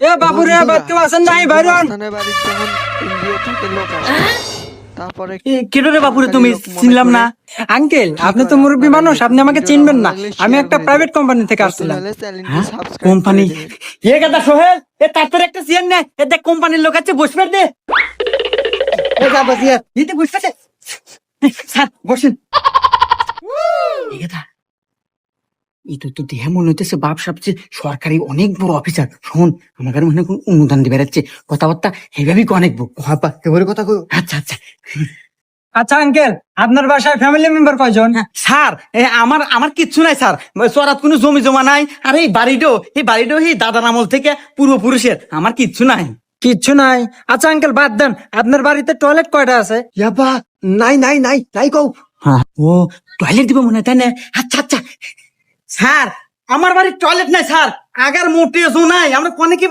এ বাবুরে বাচ্চা আছেন নাই বাইরন স্থানের বাড়ির যেমন এনজিও থেকে লোক আসে তারপরে কেটো রে বাপুরে সরকারি তুমি লোক মনে চিনলাম করে না আঙ্কেল কি আপনি করে তো মুরব্বী আপনারা মানুষ আপনি আমাকে ভিডিওটা চিনবেন ভালো না লাগলে আমি share একটা করে প্রাইভেট দিবেন। কোম্পানি থেকে নতুন আসছিলাম হলে চ্যানেলটি হ্যাঁ সাবস্ক্রাইব কোম্পানি করে দিবেন। এ গাদা সোহেল এ তারপর একটা চেয়ার নে এ দেখ কোম্পানির লোক আছে বসবে দে এ যা বসিয়া দিতে বসবে স্যার বসেন এই গাদা এটা তো দেহে মনে হইতেছে বাপ সবচেয়ে সরকারি অনেক বড় অফিসার শোন আমাকে মনে হয় অনুদান দিবে রাখছে কথাবার্তা এইভাবেই অনেক বুক এবারে কথা কই আচ্ছা আচ্ছা আচ্ছা আঙ্কেল আপনার বাসায় ফ্যামিলি মেম্বার কয়জন স্যার আমার আমার কিচ্ছু নাই স্যার চরাত কোনো জমি জমা নাই আর এই বাড়িটাও এই দাদার আমল থেকে পূর্বপুরুষের আমার কিচ্ছু নাই কিচ্ছু নাই আচ্ছা আঙ্কেল বাদ দেন আপনার বাড়িতে টয়লেট কয়টা আছে ইয়াবা নাই কও হ্যাঁ ও টয়লেট দিব মনে হয় তাই না আচ্ছা আচ্ছা স্যার আমার বাড়ির টয়লেট নাই স্যার আগার মোটেও নাই আমরা কোনে কি